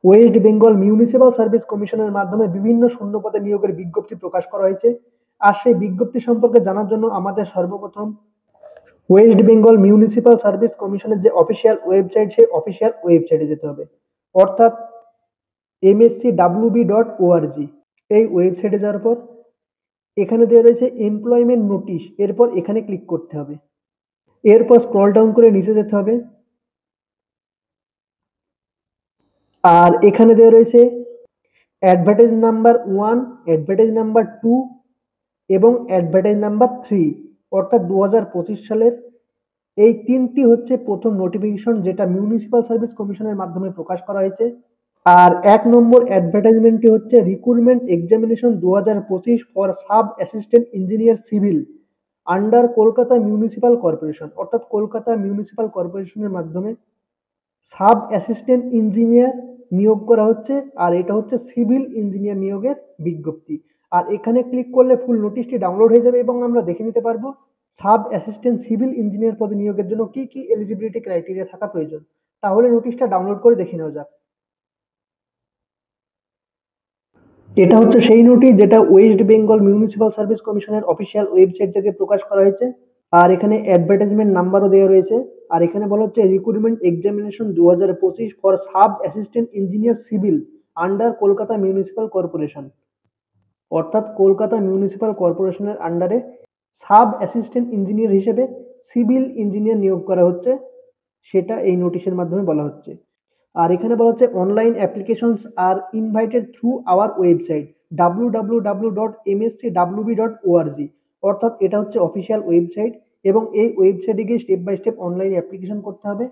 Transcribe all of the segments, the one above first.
West Bengal municipal service কমিশনের মাধ্যমে বিভিন্ন শূন্যপদে নিয়োগের বিজ্ঞপ্তি প্রকাশ করা হয়েছে। আর সেই বিজ্ঞপ্তি সম্পর্কে জানার জন্য আমাদের সর্বপ্রথম ওয়েস্ট বেঙ্গল মিউনিসিপাল সার্ভিস কমিশনের যে অফিসিয়াল ওয়েবসাইট, সেই অফিসিয়াল ওয়েবসাইটে যেতে হবে, অর্থাৎ mscwb.org। এই ওয়েবসাইটে যাওয়ার পর এখানে দেওয়া রয়েছে এমপ্লয়মেন্ট নোটিশ, এরপর এখানে ক্লিক করতে হবে। এরপর স্ক্রল ডাউন করে নিচে যেতে হবে, আর এখানে দেওয়া রয়েছে অ্যাডভার্টাইজ নাম্বার 1, অ্যাডভার্টাইজ নাম্বার 2 এবং অ্যাডভার্টাইজ নাম্বার 3, অর্থাৎ 2025 সালের এই তিনটি হচ্ছে প্রথম নোটিফিকেশন, যেটা মিউনিসিপাল সার্ভিস কমিশনের মাধ্যমে প্রকাশ করা হয়েছে। আর 1 নম্বর অ্যাডভার্টাইজমেন্টটি হচ্ছে recruitment examination 2025 for sub assistant engineer civil under Kolkata municipal corporation, অর্থাৎ কলকাতা মিউনিসিপাল কর্পোরেশনের মাধ্যমে সাব অ্যাসিস্ট্যান্ট ইঞ্জিনিয়ার নিয়োগ করা হচ্ছে। আর এটা হচ্ছে সিভিল ইঞ্জিনিয়ার নিয়োগের বিজ্ঞপ্তি। আর এখানে ক্লিক করলে ফুল নোটিশটি ডাউনলোড হয়ে যাবে এবং আমরা দেখে নিতে পারবো সাব অ্যাসিস্ট্যান্ট সিভিল ইঞ্জিনিয়ার পদে নিয়োগের জন্য কি কি এলিজিবিলিটি ক্রাইটেরিয়া থাকা প্রয়োজন। তাহলে নোটিশটা ডাউনলোড করে দেখে নেওয়া যাক। এটা হচ্ছে সেই নোটিশ যেটা ওয়েস্ট বেঙ্গল মিউনিসিপাল সার্ভিস কমিশনের অফিসিয়াল ওয়েবসাইট থেকে প্রকাশ করা হয়েছে। আর এখানে অ্যাডভার্টাইজমেন্ট নাম্বারও দেওয়া রয়েছে। আর এখানে বলা হচ্ছে recruitment examination 2025 for sub assistant engineer civil under Kolkata municipal corporation, অর্থাৎ কলকাতা মিউনিসিপাল কর্পোরেশনের আন্ডারে সাব অ্যাসিস্ট্যান্ট ইঞ্জিনিয়ার হিসেবে সিভিল ইঞ্জিনিয়ার নিয়োগ করা হচ্ছে, সেটা এই নোটিশের মাধ্যমে বলা হচ্ছে। আর এখানে বলা হচ্ছে online applications are invited through our website www.mscwb.org, অর্থাৎ এটা হচ্ছে অফিসিয়াল ওয়েবসাইট এবং এই ওয়েবসাইটে গিয়ে step by step online application করতে হবে।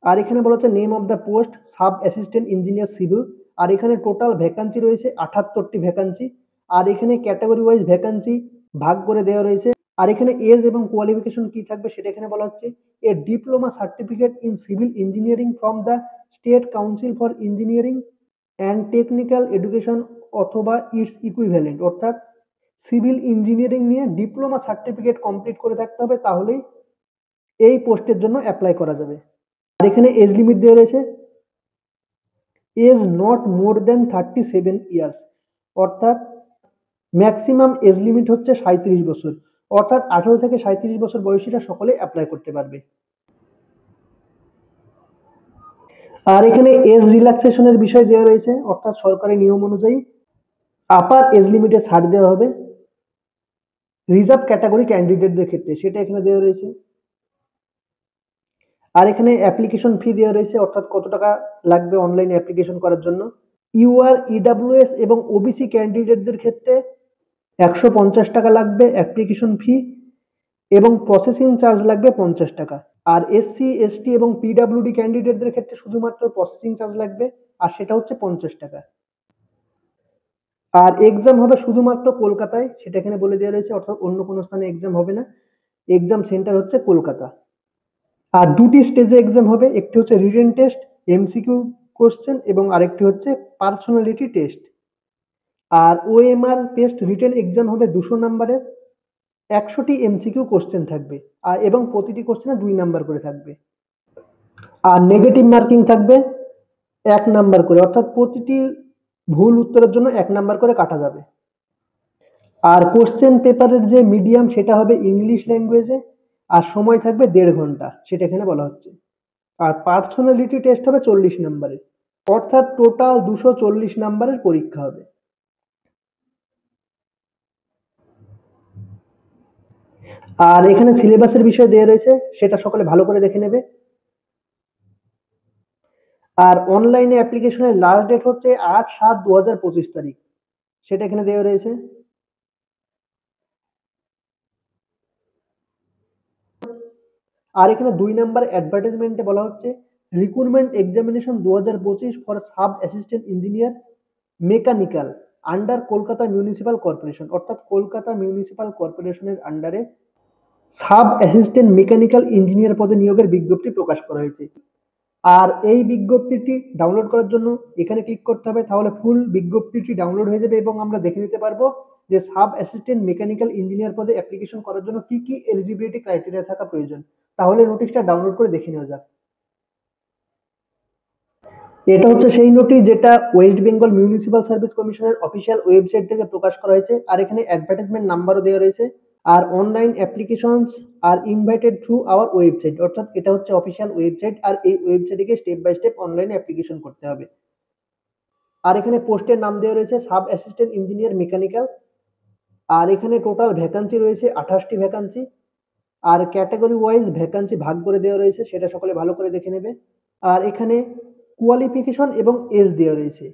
আর এখানে বলা হচ্ছে name of the post sub assistant engineer civil. আর এখানে টোটাল ভ্যাকান্সি রয়েছে 78টি ভ্যাকান্সি। আর এখানে ক্যাটাগরি ওয়াইজ ভ্যাকান্সি ভাগ করে দেওয়া রয়েছে। আর এখানে এজ এবং কোয়ালিফিকেশন কি থাকবে সেটা এখানে বলা হচ্ছে a diploma certificate in civil engineering from the state council for engineering and technical education অথবা ইটস ইকুইভ্যালেন্ট, অর্থাৎ সিভিল ইঞ্জিনিয়ারিং নিয়ে ডিপ্লোমা সার্টিফিকেট কমপ্লিট করে থাকতে হবে, তাহলেই এই পোস্টের জন্য অ্যাপ্লাই করা যাবে। আর এখানে এজ লিমিট দেওয়া রয়েছে age not more than 37 years, অর্থাৎ ম্যাক্সিমাম এজ লিমিট হচ্ছে 37 বছর, অর্থাৎ 18 থেকে 37 বছর বয়সীরা সকলে অ্যাপ্লাই করতে পারবে। আর এখানে এজ রিল্যাক্সেশনের বিষয় দেওয়া রয়েছে, অর্থাৎ সরকারি নিয়ম অনুযায়ী আপার এজ লিমিটে ছাড় দেওয়া হবে রিজার্ভ ক্যাটাগরি ক্যান্ডিডেটদের ক্ষেত্রে, সেটা এখানে দেওয়া রয়েছে। আর এখানে অ্যাপ্লিকেশন ফি দেওয়া রয়েছে, অর্থাৎ কত টাকা লাগবে অনলাইন অ্যাপ্লিকেশন করার জন্য। ইউআর ইডাব্লিউএস এবং ওবিসি ক্যান্ডিডেটদের ক্ষেত্রে 150 টাকা লাগবে অ্যাপ্লিকেশন ফি এবং প্রসেসিং চার্জ লাগবে 50 টাকা। আর এসসি এসটি এবং পিডাব্লিউডি ক্যান্ডিডেটদের ক্ষেত্রে শুধুমাত্র প্রসেসিং চার্জ লাগবে, আর সেটা হচ্ছে 50 টাকা। আর এক্সাম হবে শুধুমাত্র কলকাতায়, সেটা এখানে বলে দেওয়া রয়েছে, অর্থাৎ অন্য কোনো স্থানে এক্সাম হবে না। এক্সাম সেন্টার হচ্ছে কলকাতা। আর দুটি স্টেজে এক্সাম হবে, একটি হচ্ছে রিটেন টেস্ট এমসিকিউ কোশ্চেন এবং আরেকটি হচ্ছে পার্সোনালিটি টেস্ট। আর ওএমআর টেস্ট রিটেন এক্সাম হবে 200 নাম্বারের, 100টি এমসিকিউ কোশ্চেন থাকবে আর এবং প্রতিটি কোশ্চেনে 2 নাম্বার করে থাকবে। আর নেগেটিভ মার্কিং থাকবে 1 নাম্বার করে, অর্থাৎ প্রতিটি ভুল উত্তরের জন্য 1 নাম্বার করে কাটা যাবে। আর কোশ্চেন পেপারের যে মিডিয়াম সেটা হবে ইংলিশ ল্যাঙ্গুয়েজে, আর সময় থাকবে 1.5 ঘন্টা, সেটা এখানে বলা হচ্ছে। আর পার্সোনালিটি টেস্ট হবে 40 নাম্বারের, অর্থাৎ টোটাল 240 নাম্বারের পরীক্ষা হবে। আর এখানে সিলেবাসের বিষয় দেওয়া রয়েছে, সেটা সকলে ভালো করে দেখে নেবে। আর অনলাইনে অ্যাপ্লিকেশনের লাস্ট ডেট হচ্ছে 8/7/2025 তারিখ, সেটা এখানে দেওয়া রয়েছে। আর এখানে 2 নাম্বার অ্যাডভার্টাইজমেন্টে বলা হচ্ছে recruitment examination 2025 for sub assistant engineer mechanical under Kolkata municipal corporation, অর্থাৎ কলকাতা মিউনিসিপাল কর্পোরেশনের আন্ডারে সাব অ্যাসিস্ট্যান্ট মেকানিক্যাল ইঞ্জিনিয়ার পদে নিয়োগের বিজ্ঞপ্তি প্রকাশ করা হয়েছে। আর এই বিজ্ঞপ্তিটি ডাউনলোড করার জন্য এখানে ক্লিক করতে হবে, তাহলে ফুল বিজ্ঞপ্তিটি ডাউনলোড হয়ে যাবে এবং আমরা দেখে নিতে পারবো যে সাব অ্যাসিস্ট্যান্ট মেকানিক্যাল ইঞ্জিনিয়ার পদে অ্যাপ্লিকেশন করার জন্য কি কি এলিজিবিলিটি ক্রাইটেরিয়া থাকা প্রয়োজন। তাহলে নোটিশটা ডাউনলোড করে দেখে নেওয়া যাক। এটা হচ্ছে সেই নোটিশ যেটা ওয়েস্ট বেঙ্গল মিউনিসিপাল সার্ভিস কমিশনের অফিসিয়াল ওয়েবসাইট থেকে প্রকাশ করা হয়েছে, আর এখানে অ্যাডভার্টাইজমেন্ট নাম্বারও দেওয়া রয়েছে। আর online applications are invited through our website, অর্থাৎ এটা হচ্ছে অফিসিয়াল ওয়েবসাইট, আর এই ওয়েবসাইটে গিয়ে স্টেপ বাই স্টেপ অনলাইনে অ্যাপ্লিকেশন করতে হবে। আর এখানে পোস্টের নাম দেওয়া রয়েছে সাব অ্যাসিস্ট্যান্ট ইঞ্জিনিয়ার মেকানিক্যাল। আর এখানে টোটাল ভ্যাকান্সি রয়েছে 28টি ভ্যাকান্সি। আর ক্যাটাগরি ওয়াইজ ভ্যাকান্সি ভাগ করে দেওয়া রয়েছে, সেটা সকলে ভালো করে দেখে নেবে। আর এখানে কোয়ালিফিকেশন এবং এজ দেওয়া রয়েছে।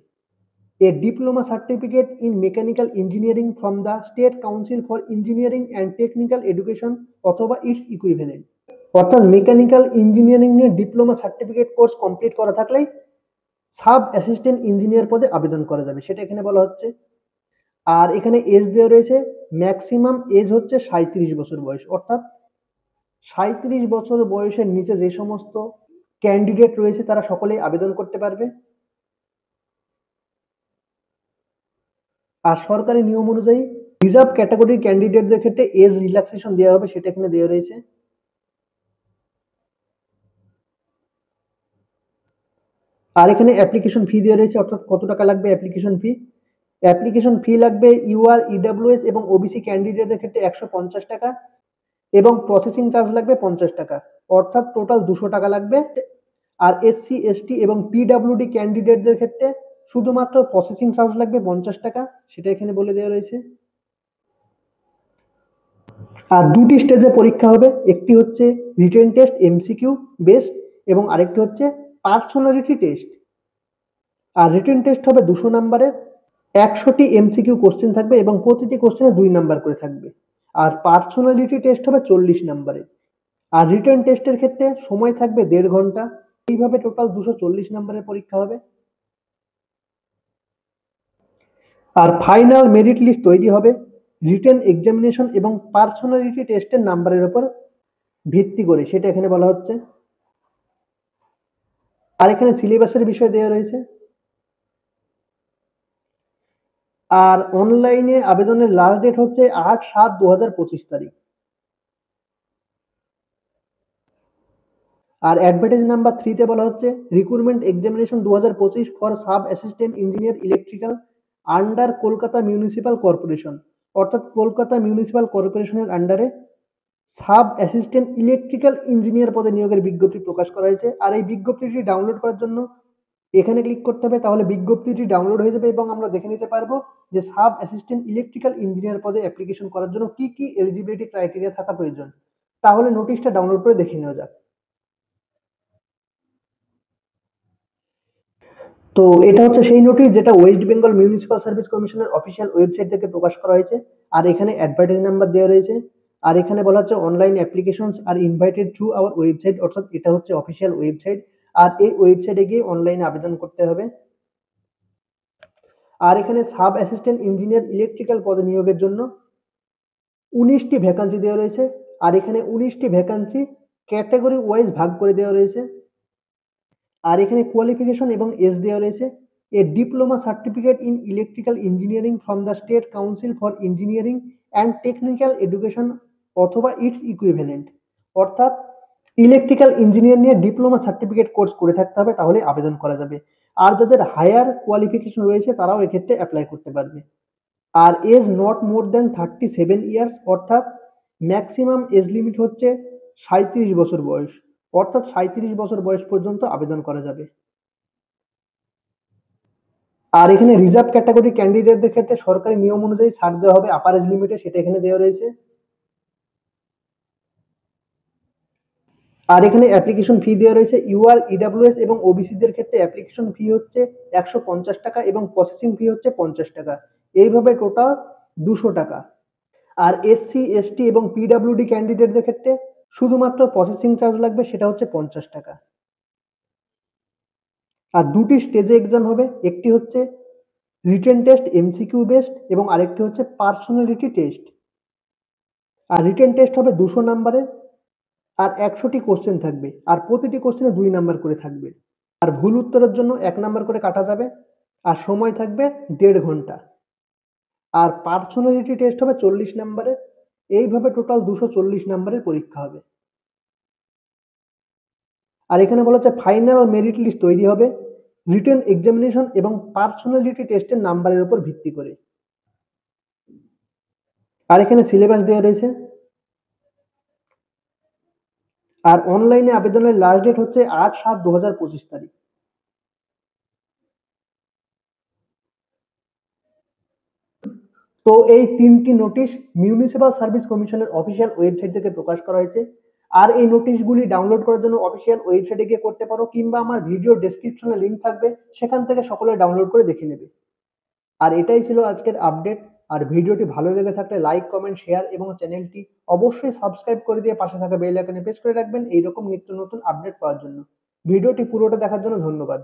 A diploma certificate in mechanical engineering from the state council for engineering and technical education অথবা ইটস ইকুইভ্যালেন্ট, অর্থাৎ মেকানিক্যাল ইঞ্জিনিয়ারিং নিয়ে ডিপ্লোমা সার্টিফিকেট কোর্স কমপ্লিট করা থাকলেই সাব অ্যাসিস্ট্যান্ট ইঞ্জিনিয়ার পদে আবেদন করা যাবে, সেটা এখানে বলা হচ্ছে। আর এখানে এজ দেওয়া রয়েছে, ম্যাক্সিমাম এজ হচ্ছে 37 বছর বয়স, অর্থাৎ 37 বছর বয়সের নিচে যে সমস্ত ক্যান্ডিডেট রয়েছে তারা সকলেই আবেদন করতে পারবে। আর সরকারি নিয়ম অনুযায়ী রিজার্ভ ক্যাটাগরির ক্যান্ডিডেটদের ক্ষেত্রে এজ রিল্যাক্সেশন দেওয়া হবে, সেটা এখানে দেওয়া রয়েছে। আর এখানে অ্যাপ্লিকেশন ফি দেওয়া রয়েছে, অর্থাৎ কত টাকা লাগবে অ্যাপ্লিকেশন ফি। অ্যাপ্লিকেশন ফি লাগবে ইউআর, ইডাব্লিউএস এবং ওবিসি ক্যান্ডিডেটদের ক্ষেত্রে 150 টাকা, এবং প্রসেসিং চার্জ লাগবে 50 টাকা, অর্থাৎ টোটাল 200 টাকা লাগবে। আর এসসি, এসটি এবং পিডাব্লিউডি ক্যান্ডিডেটদের ক্ষেত্রে শুধুমাত্র প্রসেসিং চার্জ লাগবে 50 টাকা, সেটা এখানে বলে দেওয়া রয়েছে। আর দুটি স্টেজে পরীক্ষা হবে, একটি হচ্ছে রিটেন টেস্ট এমসিকিউ বেসড এবং আরেকটি হচ্ছে personality test. Are written test হবে 200 নাম্বারের, 100টি এমসিকিউ কোশ্চেন থাকবে এবং প্রতিটি কোশ্চেনে 2 নাম্বার করে থাকবে। আর পার্সোনালিটি টেস্ট হবে 40 নাম্বারের। আর রিটেন টেস্টের ক্ষেত্রে সময় থাকবে 1.5 ঘন্টা। এইভাবে টোটাল 240 নাম্বারের পরীক্ষা হবে। আর ফাইনাল মেরিট লিস্ট তৈরি হবে রিটেন এক্সামিনেশন এবং পার্সোনালিটি টেস্টের নাম্বারের উপর ভিত্তি করে, সেটা এখানে বলা হচ্ছে। আর এখানে সিলেবাসের বিষয় দেওয়া রয়েছে। আর অনলাইনে আবেদনের লাস্ট ডেট হচ্ছে 8/7/2025 তারিখ। আর অ্যাডভার্টাইজ নাম্বার 3 বলা হচ্ছে recruitment examination 2025 for sub assistant engineer electrical under Kolkata municipal corporation, অর্থাৎ কলকাতা মিউনিসিপাল কর্পোরেশনের আন্ডারে সাব অ্যাসিস্ট্যান্ট ইলেকট্রিক্যাল ইঞ্জিনিয়ার পদে নিয়োগের বিজ্ঞপ্তি প্রকাশ করা হয়েছে। আর এই বিজ্ঞপ্তিটি ডাউনলোড করার জন্য এখানে ক্লিক করতে হবে, তাহলে বিজ্ঞপ্তিটি ডাউনলোড হয়ে যাবে এবং আমরা দেখে নিতে পারবো যে সাব অ্যাসিস্ট্যান্ট ইলেকট্রিক্যাল ইঞ্জিনিয়ার পদে অ্যাপ্লিকেশন করার জন্য কি কি এলিজিবিলিটি ক্রাইটেরিয়া থাকা প্রয়োজন। তাহলে নোটিশটা ডাউনলোড করে দেখে নেওয়া যাক। তো এটা হচ্ছে সেই নোটিশ যেটা ওয়েস্ট বেঙ্গল মিউনিসিপাল সার্ভিস কমিশনের অফিসিয়াল ওয়েবসাইট থেকে প্রকাশ করা হয়েছে। আর এখানে অ্যাডভার্টাইজ নাম্বার দেওয়া রয়েছে। আর এখানে বলা হচ্ছে online applications are invited through our website, অর্থাৎ এটা হচ্ছে অফিসিয়াল ওয়েবসাইট। আর এই ওয়েবসাইটে গিয়ে অনলাইনে আবেদন করতে হবে। আর এখানে সাব অ্যাসিস্ট্যান্ট ইঞ্জিনিয়ার ইলেকট্রিক্যাল পদে নিয়োগের জন্য 19টি ভ্যাকান্সি দেওয়া রয়েছে। আর এখানে 19টি ভ্যাকান্সি ক্যাটাগরি ওয়াইজ ভাগ করে দেওয়া রয়েছে। আর এখানে কোয়ালিফিকেশন এবং এজ দেওয়া রয়েছে। A diploma certificate in electrical engineering from the state council for engineering and technical education অথবা ইটস ইকুইভ্যালেন্ট, অর্থাৎ ইলেকট্রিক্যাল ইঞ্জিনিয়ার নিয়ে ডিপ্লোমা সার্টিফিকেট কোর্স করে থাকতে হবে, তাহলে আবেদন করা যাবে। আর যাদের হায়ার কোয়ালিফিকেশন রয়েছে তারাও এক্ষেত্রে অ্যাপ্লাই করতে পারবে। আর age not more than 37 years, অর্থাৎ ম্যাক্সিমাম এজ লিমিট হচ্ছে 37 বছর বয়স, অর্থাৎ 37 বছর বয়স পর্যন্ত আবেদন করা যাবে। আর এখানে রিজার্ভ ক্যাটাগরি ক্যান্ডিডেটদের ক্ষেত্রে সরকারি নিয়ম অনুযায়ী ছাড় দেওয়া হবে আপার এজ লিমিটে, সেটা এখানে দেওয়া রয়েছে। আর এখানে অ্যাপ্লিকেশন ফি দেওয়া রয়েছে। ইউআর, ইডাব্লিউএস এবং ওবিসিদের ক্ষেত্রে অ্যাপ্লিকেশন ফি হচ্ছে 150 টাকা এবং প্রসেসিং ফি হচ্ছে 50 টাকা, এইভাবে টোটাল 200 টাকা। আর এসসি, এসটি এবং পিডাব্লিউডি ক্যান্ডিডেটদের ক্ষেত্রে শুধুমাত্র প্রসেসিং চার্জ লাগবে, সেটা হচ্ছে 50 টাকা। আর দুটি স্টেজে এক্সাম হবে, একটি হচ্ছে রিটেন টেস্ট এমসিকিউ বেসড এবং আরেকটি হচ্ছে personality test. Are written test হবে 200 নাম্বারের, আর 100টি কোশ্চেন থাকবে, আর প্রতিটি কোশ্চেনে 2 নাম্বার করে থাকবে। আর ভুল উত্তরের জন্য 1 নাম্বার করে কাটা যাবে। আর সময় থাকবে 1.5 ঘন্টা। আর পার্সোনালিটি টেস্ট হবে 40 নাম্বারের। এইভাবে টোটাল 240 নাম্বারের পরীক্ষা হবে। আর এখানে বলা হচ্ছে ফাইনাল মেরিট লিস্ট তৈরি হবে রিটেন এক্সামিনেশন এবং পার্সোনালিটি টেস্টের নাম্বারের উপর ভিত্তি করে। আর এখানে সিলেবাস দেওয়া রয়েছে। আর অনলাইনে আবেদনের লাস্ট ডেট হচ্ছে 8/7/2025 তারিখ। তো এই 3টি নোটিশ মিউনিসিপাল সার্ভিস কমিশনের অফিসিয়াল ওয়েবসাইট থেকে প্রকাশ করা হয়েছে। আর এই নোটিশগুলি ডাউনলোড করার জন্য অফিসিয়াল ওয়েবসাইটে গিয়ে করতে পারো, কিংবা আমার ভিডিও ডেসক্রিপশনে লিংক থাকবে, সেখান থেকে সকলে ডাউনলোড করে দেখে নেবে। আর এটাই ছিল আজকের আপডেট। আর ভিডিওটি ভালো লেগে থাকলে লাইক, কমেন্ট, শেয়ার এবং চ্যানেলটি অবশ্যই সাবস্ক্রাইব করে দিয়ে পাশে থাকা বেল আইকনে প্রেস করে রাখবেন এইরকম নিত্য নতুন আপডেট পাওয়ার জন্য। ভিডিওটি পুরোটা দেখার জন্য ধন্যবাদ।